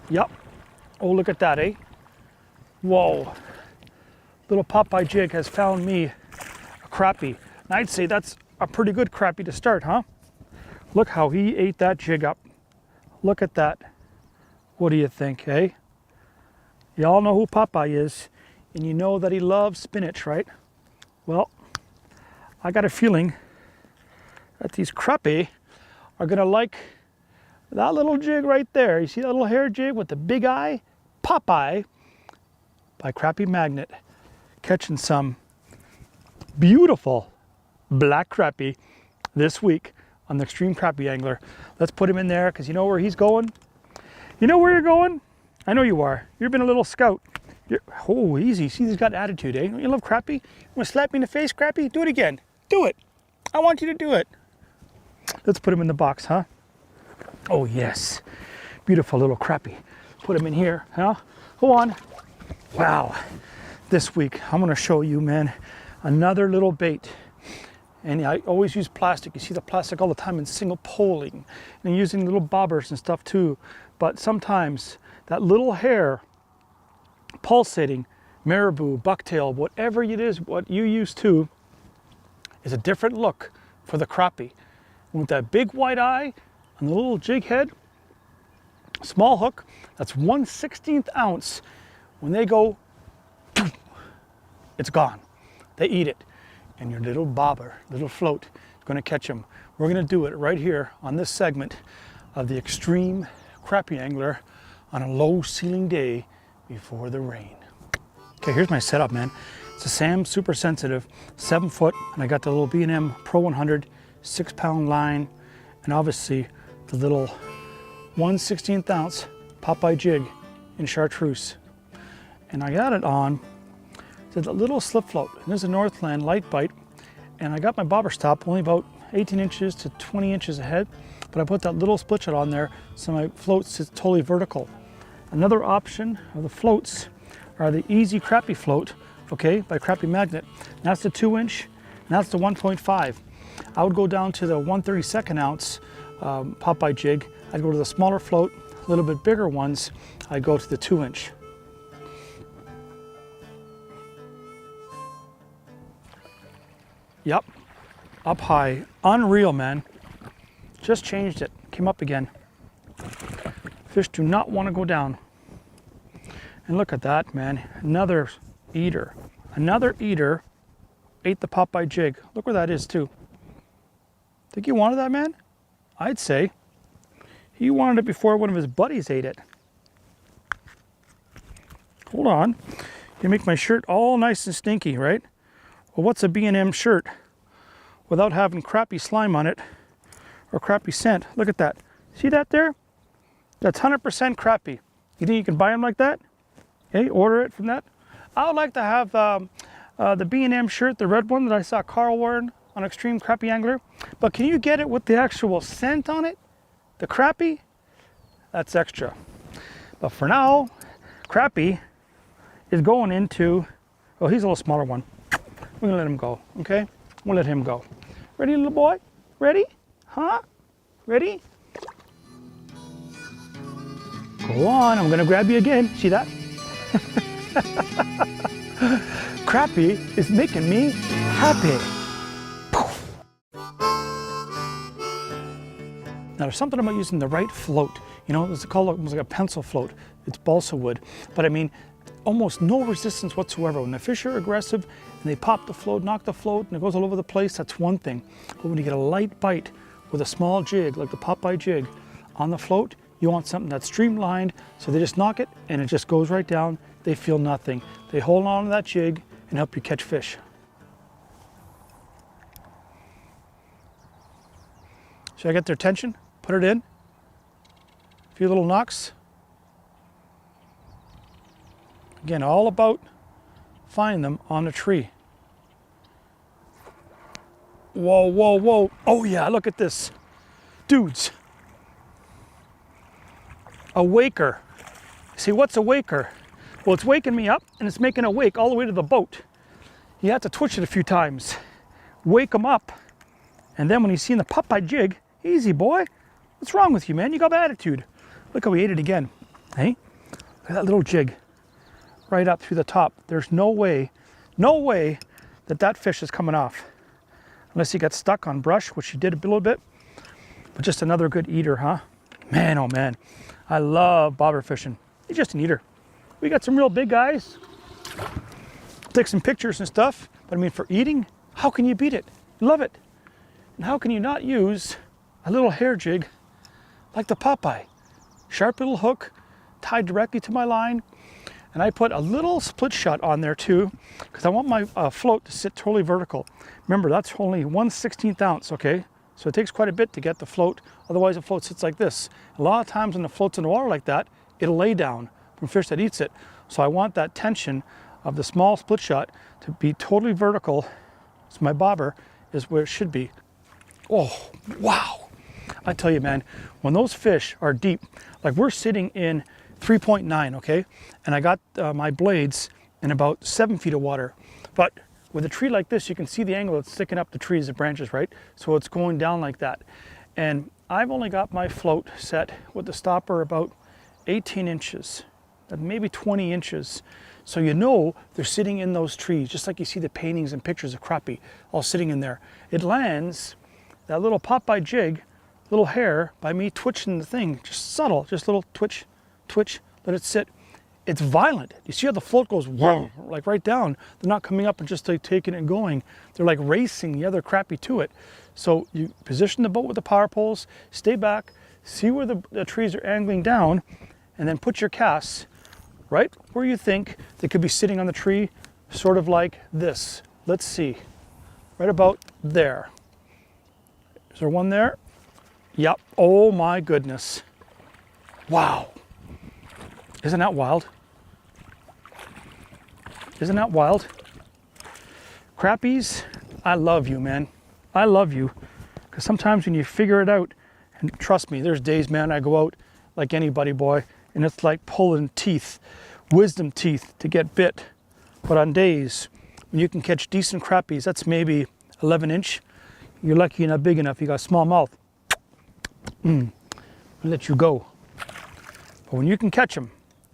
Yep. Oh, look at that, eh? Whoa. Little Popeye jig has found me a crappie. And I'd say that's a pretty good crappie to start, huh? Look how he ate that jig up. Look at that. What do you think, eh? Y'all know who Popeye is, and you know that he loves spinach, right? Well, I got a feeling that these crappie are gonna like that little jig right there. You see that little hair jig with the big eye? Popeye by Crappie Magnet. Catching some beautiful black crappie this week on the Extreme Crappie Angler. Let's put him in there because you know where he's going. You know where you're going? I know you are. You've been a little scout. Oh, easy. See, he's got attitude, eh? Don't you love crappie? You want to slap me in the face, crappie? Do it again. Do it. I want you to do it. Let's put him in the box, huh? Oh, yes. Beautiful little crappie. Put him in here, huh? Go on. Wow. This week, I'm going to show you, man, another little bait. And I always use plastic. You see the plastic all the time in single poling. And I'm using little bobbers and stuff too. But sometimes that little hair pulsating, marabou, bucktail, whatever it is, what you use to, is a different look for the crappie. And with that big white eye and the little jig head, small hook, that's 1/16 ounce. When they go, it's gone. They eat it. And your little bobber, little float, is going to catch them. We're going to do it right here on this segment of the Extreme Crappie Angler on a low ceiling day before the rain. Okay, here's my setup, man. It's a Sam Super Sensitive 7 foot, and I got the little B&M Pro 100 6-pound line, and obviously the little 1/16 ounce Popeye jig in chartreuse. And I got it on the little slip float. And there's a Northland light bite, and I got my bobber stop only about 18 inches to 20 inches ahead, but I put that little split shot on there so my float sits totally vertical. Another option of the floats are the Easy Crappie Float, okay, by Crappie Magnet. And that's the 2-inch, and that's the 1.5. I would go down to the 1/32 ounce Popeye jig. I'd go to the smaller float, a little bit bigger ones, I'd go to the 2-inch. Yep, up high, unreal, man. Just changed it, came up again. Fish do not want to go down. And look at that, man, another eater. Another eater ate the Popeye jig. Look where that is too. Think he wanted that, man? I'd say. He wanted it before one of his buddies ate it. Hold on, you make my shirt all nice and stinky, right? Well, what's a B&M shirt without having crappie slime on it or crappie scent? Look at that. See that there? That's 100% crappie. You think you can buy them like that? Okay, order it from that. I would like to have the B&M shirt, the red one that I saw Karl wearing on Extreme Crappie Angler. But can you get it with the actual scent on it? The crappie? That's extra. But for now, crappie is going into, oh, he's a little smaller one. We're gonna let him go, okay? We'll let him go. Ready, little boy? Ready? Huh? Ready? Go on, I'm gonna grab you again. See that? Crappie is making me happy. Poof. Now there's something about using the right float. You know, it's called almost like a pencil float. It's balsa wood, but I mean, almost no resistance whatsoever. When the fish are aggressive and they pop the float, knock the float, and it goes all over the place, that's one thing. But when you get a light bite with a small jig, like the Popeye jig, on the float, you want something that's streamlined, so they just knock it and it just goes right down. They feel nothing. They hold on to that jig and help you catch fish. Should I get their attention? Put it in. A few little knocks. Again, all about finding them on a tree. Whoa, whoa, whoa. Oh yeah, look at this. Dudes. A waker. See, what's a waker? Well, it's waking me up and it's making a wake all the way to the boat. You have to twitch it a few times. Wake them up. And then when he's seeing the Popeye jig, easy boy. What's wrong with you, man? You got attitude. Look how he ate it again. Hey, look at that little jig right up through the top. There's no way that that fish is coming off. Unless he got stuck on brush, which he did a little bit. But just another good eater, huh? Man, oh man. I love bobber fishing. He's just an eater. We got some real big guys. Take some pictures and stuff. But I mean, for eating, how can you beat it? Love it. And how can you not use a little hair jig like the Popeye? Sharp little hook tied directly to my line. And I put a little split shot on there too, because I want my float to sit totally vertical. Remember, that's only 1/16 ounce, okay? So it takes quite a bit to get the float. Otherwise, the float sits like this. A lot of times when the float's in the water like that, it'll lay down from fish that eats it. So I want that tension of the small split shot to be totally vertical. So my bobber is where it should be. Oh, wow. I tell you, man, when those fish are deep, like we're sitting in 3.9, okay? And I got my blades in about 7 feet of water. But with a tree like this, you can see the angle it's sticking up the trees, the branches, right? So it's going down like that. And I've only got my float set with the stopper about 18 inches, maybe 20 inches. So you know they're sitting in those trees, just like you see the paintings and pictures of crappie all sitting in there. It lands, that little Popeye jig, little hair by me twitching the thing, just subtle, just little twitch, twitch, let it sit. It's violent. You see how the float goes whoa, like right down. They're not coming up and just like taking it and going. They're like racing the other crappie to it. So you position the boat with the power poles, stay back, see where the trees are angling down, and then put your casts right where you think they could be sitting on the tree, sort of like this. Let's see, right about there. Is there one there? Yep, oh my goodness. Wow. Isn't that wild? Isn't that wild? Crappies, I love you, man. I love you. Because sometimes when you figure it out, and trust me, there's days, man, I go out like anybody, boy, and it's like pulling teeth, wisdom teeth to get bit. But on days when you can catch decent crappies, that's maybe 11 inch. You're lucky you're not big enough. You got a small mouth. I'll let you go. But when you can catch them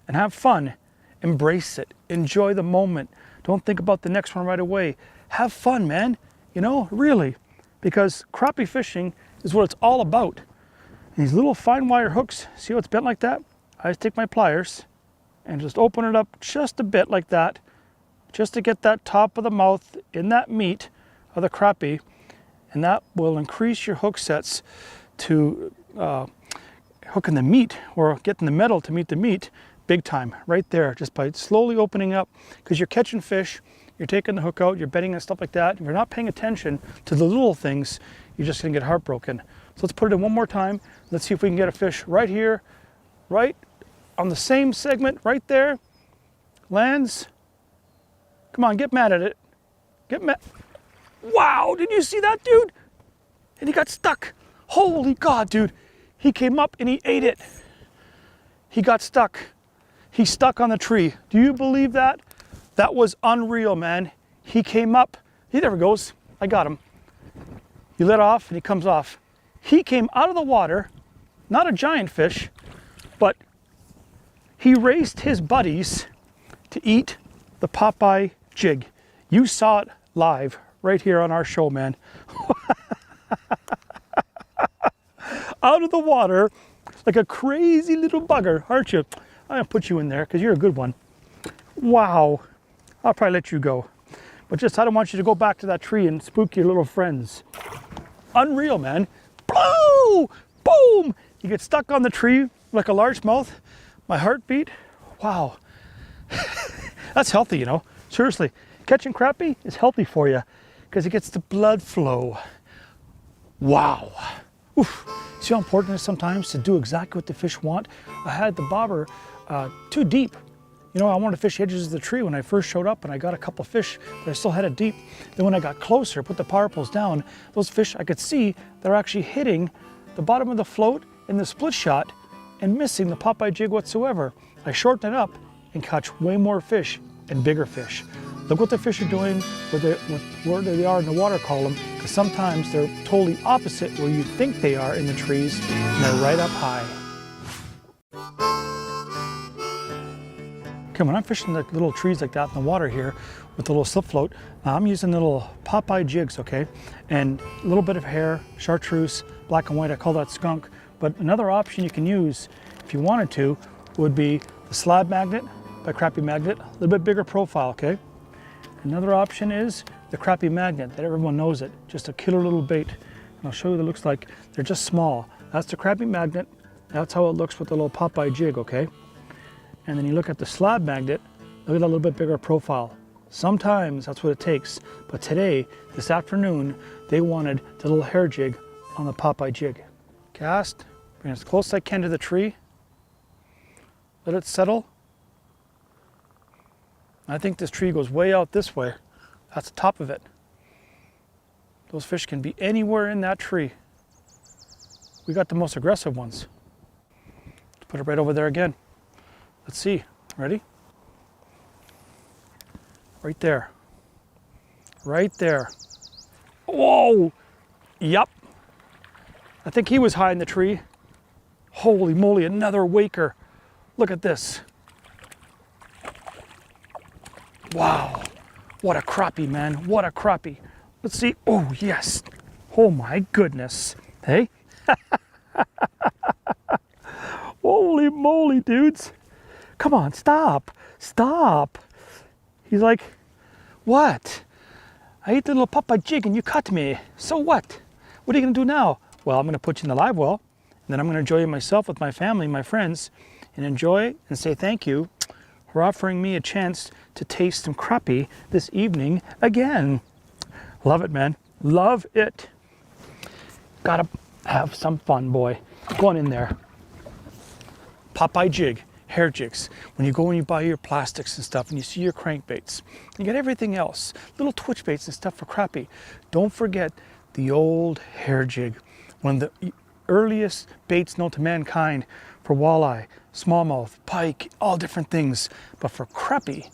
and have fun, embrace it, enjoy the moment. Don't think about the next one right away. Have fun, man, you know, really. Because crappie fishing is what it's all about. And these little fine wire hooks, see how it's bent like that? I just take my pliers and just open it up just a bit like that, just to get that top of the mouth in that meat of the crappie. And that will increase your hook sets to hooking the meat or getting the metal to meet the meat big time right there, just by slowly opening up, because you're catching fish, you're taking the hook out, you're bedding and stuff like that. If you're not paying attention to the little things, you're just gonna get heartbroken. So let's put it in one more time. Let's see if we can get a fish right here, right on the same segment, right there. Lands. Come on, get mad at it. Get mad. Wow, did you see that, dude? And he got stuck. Holy God, dude. He came up and he ate it. He got stuck. He's stuck on the tree. Do you believe that? That was unreal, man. He came up. There he goes. I got him. He let off and he comes off. He came out of the water, not a giant fish, but he raced his buddies to eat the Popeye jig. You saw it live right here on our show, man. Out of the water like a crazy little bugger, aren't you? I'm gonna put you in there because you're a good one. Wow. I'll probably let you go. But just, I don't want you to go back to that tree and spook your little friends. Unreal, man. Blow! Boom! You get stuck on the tree like a largemouth. My heartbeat. Wow. That's healthy, you know. Seriously. Catching crappie is healthy for you because it gets the blood flow. Wow. Oof. See how important it is sometimes to do exactly what the fish want? I had the bobber too deep. You know, I wanted to fish the edges of the tree when I first showed up, and I got a couple of fish, but I still had it deep. Then when I got closer, put the power poles down, those fish I could see, they're actually hitting the bottom of the float in the split shot and missing the Popeye jig whatsoever. I shorten it up and catch way more fish and bigger fish. Look what the fish are doing, where they are in the water column, because sometimes they're totally opposite where you think they are in the trees, and they're right up high. Okay, when I'm fishing the little trees like that in the water here with the little slip float, I'm using little Popeye jigs, okay? And a little bit of hair, chartreuse, black and white, I call that skunk. But another option you can use, if you wanted to, would be the Slab Magnet by Crappie Magnet, a little bit bigger profile, okay? Another option is the Crappie Magnet, that everyone knows it, just a killer little bait. And I'll show you what it looks like. They're just small. That's the Crappie Magnet. That's how it looks with the little Popeye jig, okay? And then you look at the Slab Magnet, look at that little bit bigger profile. Sometimes that's what it takes. But today, this afternoon, they wanted the little hair jig on the Popeye jig. Cast, bring it as close as I can to the tree. Let it settle. I think this tree goes way out this way. That's the top of it. Those fish can be anywhere in that tree. We got the most aggressive ones. Let's put it right over there again. Let's see. Ready? Right there. Right there. Whoa! Yup. I think he was high in the tree. Holy moly, another waker. Look at this. Wow. What a crappie, man. What a crappie. Let's see. Oh, yes. Oh, my goodness. Hey? Holy moly, dudes. Come on, stop. Stop. He's like, what? I ate the little Popeye jig and you cut me. So what? What are you going to do now? Well, I'm going to put you in the live well, and then I'm going to enjoy myself with my family, my friends, and enjoy and say thank you for offering me a chance to taste some crappie this evening again. Love it, man. Love it. Gotta have some fun, boy. Go on in there. Popeye jig, hair jigs. When you go and you buy your plastics and stuff and you see your crankbaits, you get everything else, little twitch baits and stuff for crappie. Don't forget the old hair jig. One of the earliest baits known to mankind for walleye, smallmouth, pike, all different things. But for crappie,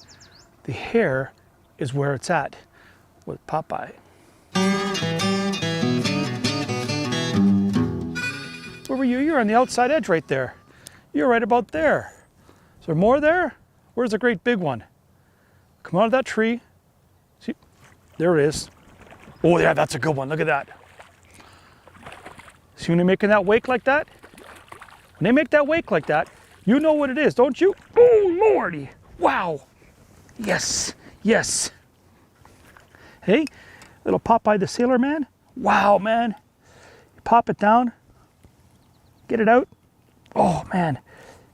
the hair is where it's at with Popeye. Where were you? You're on the outside edge right there. You're right about there. Is there more there? Where's the great big one? Come out of that tree. See, there it is. Oh yeah, that's a good one. Look at that. See when they're making that wake like that? When they make that wake like that, you know what it is, don't you? Oh Lordy, wow. Yes, yes. Hey, little Popeye the Sailor Man. Wow, man. You pop it down, get it out. Oh man,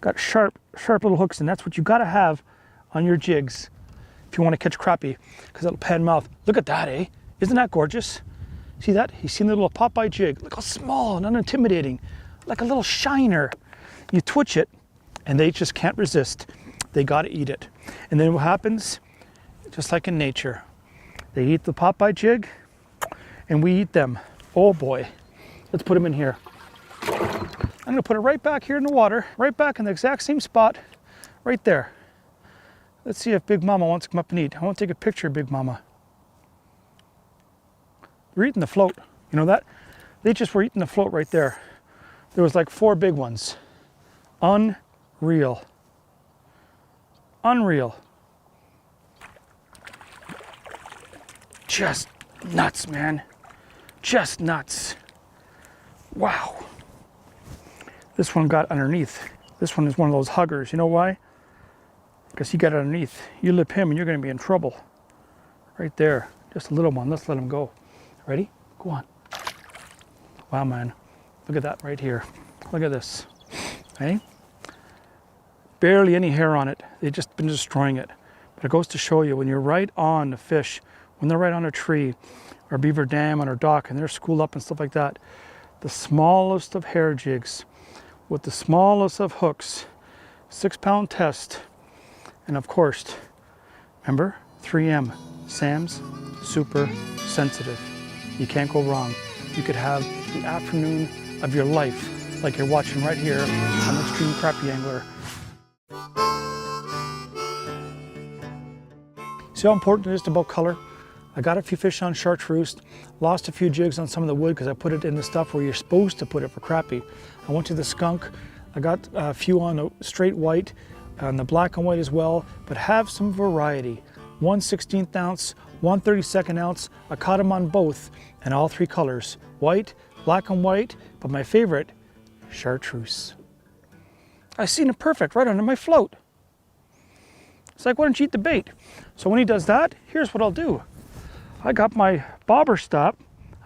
got sharp little hooks, and that's what you gotta have on your jigs if you want to catch crappie, because it'll pan mouth. Look at that, eh? Isn't that gorgeous? See that? He's seen the little Popeye jig. Look how small and unintimidating, like a little shiner. You twitch it, and they just can't resist. They gotta eat it. And then what happens? Just like in nature, they eat the Popeye jig, and we eat them. Oh boy, let's put them in here. I'm gonna put it right back here in the water, right back in the exact same spot, right there. Let's see if Big Mama wants to come up and eat. I want to take a picture of Big Mama. We're eating the float, you know that? They just were eating the float right there. There was like 4 big ones. Unreal. Unreal. Just nuts, man. Just nuts. Wow. This one got underneath. This one is one of those huggers. You know why? Because he got underneath. You lip him and you're going to be in trouble. Right there. Just a little one. Let's let him go. Ready? Go on. Wow, man. Look at that right here. Look at this. Hey? Barely any hair on it. They've just been destroying it. But it goes to show you, when you're right on the fish, when they're right on a tree, or beaver dam on our dock, and they're schooled up and stuff like that, the smallest of hair jigs, with the smallest of hooks, 6-pound test, and of course, remember, 3M, Sam's Super Sensitive. You can't go wrong. You could have the afternoon of your life, like you're watching right here on Extreme Crappie Angler. See how important it is about color? I got a few fish on chartreuse, lost a few jigs on some of the wood because I put it in the stuff where you're supposed to put it for crappie. I went to the skunk, I got a few on the straight white, on the black and white as well, but have some variety. 1/16 ounce, 1/32 ounce. I caught them on both in all three colors, white, black and white, but my favorite, chartreuse. I seen it perfect right under my float. It's like, why don't you eat the bait? So when he does that, here's what I'll do. I got my bobber stop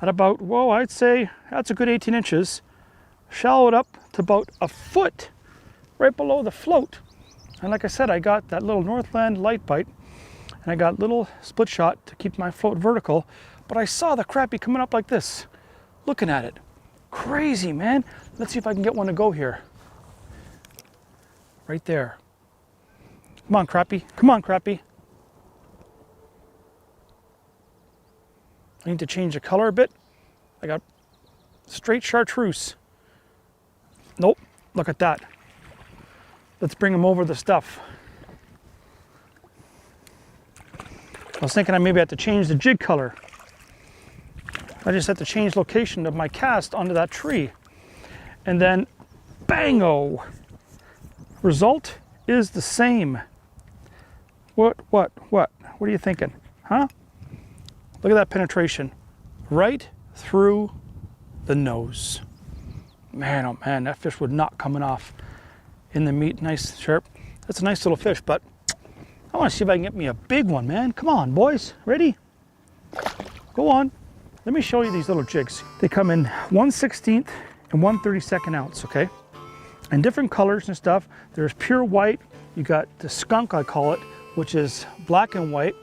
at about, whoa, I'd say that's a good 18 inches. Shallow it up to about a foot right below the float. And like I said, I got that little Northland light bite, and I got little split shot to keep my float vertical, but I saw the crappie coming up like this, looking at it. Crazy, man. Let's see if I can get one to go here. Right there. Come on, crappie. Come on, crappie. I need to change the color a bit. I got straight chartreuse. Nope, look at that. Let's bring him over the stuff. I was thinking I maybe had to change the jig color. I just had to change location of my cast onto that tree. And then, bango! Result is the same. What are you thinking? Huh? Look at that penetration. Right through the nose. Man, oh man, that fish was not coming off in the meat, nice, sharp. That's a nice little fish, but I want to see if I can get me a big one, man. Come on, boys. Ready? Go on. Let me show you these little jigs. They come in 1/16 and 1/32 ounce, okay? And different colors and stuff. There's pure white. You got the skunk, I call it, which is black and white.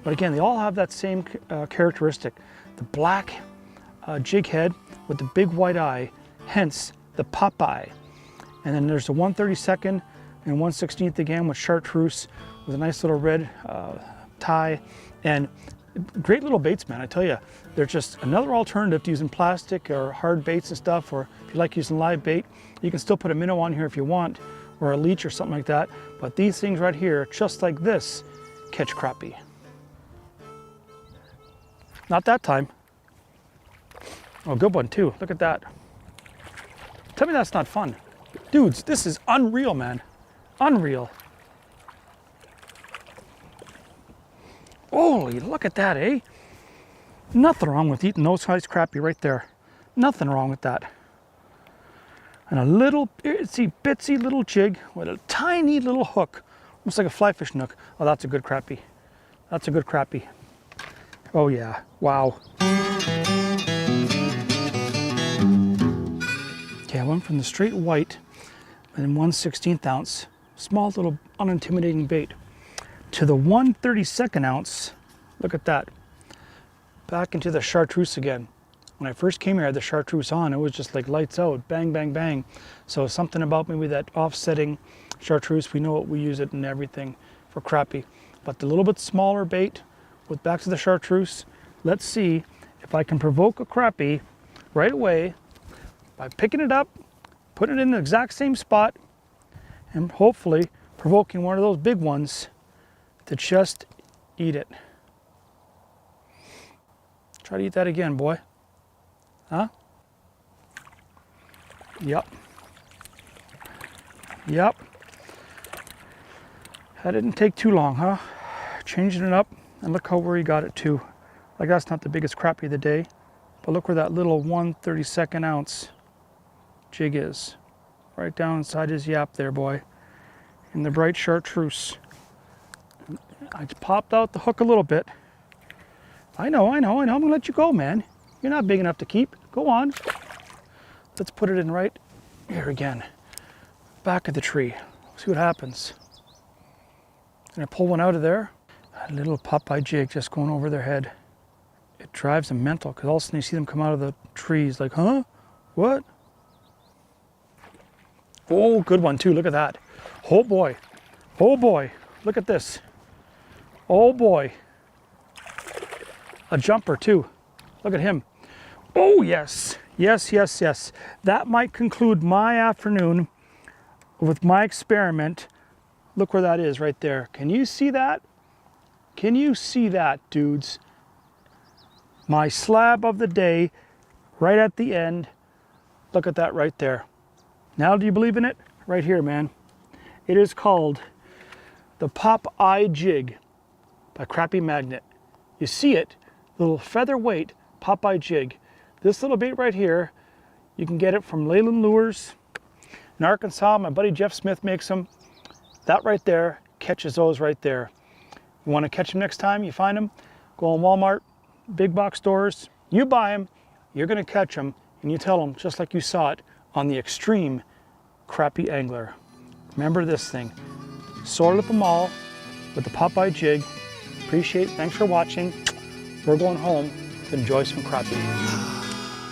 But again, they all have that same characteristic. The black jig head with the big white eye, hence the Popeye. And then there's the 1/32 and 1/16 again with chartreuse with a nice little red tie. And great little baits, man, I tell you. They're just another alternative to using plastic or hard baits and stuff, or if you like using live bait, you can still put a minnow on here if you want, or a leech or something like that. But these things right here, just like this, catch crappie. Not that time. Oh, good one too. Look at that. Tell me that's not fun. Dudes, this is unreal, man. Unreal. Holy, look at that, eh? Nothing wrong with eating those size crappie right there. Nothing wrong with that. And a little itsy bitsy little jig with a tiny little hook, almost like a fly fishing hook. Oh, that's a good crappie. That's a good crappie. Oh yeah, wow. Okay, I went from the straight white and 1/16 ounce, small little unintimidating bait, to the 1/32 ounce. Look at that. Back into the chartreuse again. When I first came here, I had the chartreuse on. It was just like lights out, bang, bang, bang. So something about maybe that offsetting chartreuse, we know it, we use it in everything for crappie. But the little bit smaller bait with back to the chartreuse, let's see if I can provoke a crappie right away by picking it up, putting it in the exact same spot, and hopefully provoking one of those big ones to just eat it. Try to eat that again, boy. Huh? Yep. Yep. That didn't take too long, huh? Changing it up, and look where he got it to. Like, that's not the biggest crappie of the day, but look where that little 1/32 ounce jig is. Right down inside his yap there, boy. In the bright chartreuse. I just popped out the hook a little bit. I know. I'm gonna let you go, man. You're not big enough to keep. Go on. Let's put it in right here again. Back of the tree. See what happens. Gonna pull one out of there. A little Popeye jig just going over their head. It drives them mental, because all of a sudden you see them come out of the trees like, huh? What? Oh, good one too. Look at that. Oh boy. Oh boy. Look at this. Oh boy. A jumper too. Look at him. Oh yes. Yes. That might conclude my afternoon with my experiment. Look where that is right there. Can you see that? Can you see that, dudes? My slab of the day right at the end. Look at that right there. Now do you believe in it? Right here, man. It is called the Popeye jig by Crappie Magnet. You see it, little featherweight Popeye jig. This little bait right here, you can get it from Leyland Lures in Arkansas. My buddy Jeff Smith makes them. That right there catches those right there. You want to catch them next time you find them, go in Walmart, big box stores, you buy them, you're going to catch them, and you tell them just like you saw it on the Extreme Crappie Angler. Remember this thing, sword lip them all with the Popeye jig. Thanks for watching. We're going home to enjoy some crappie.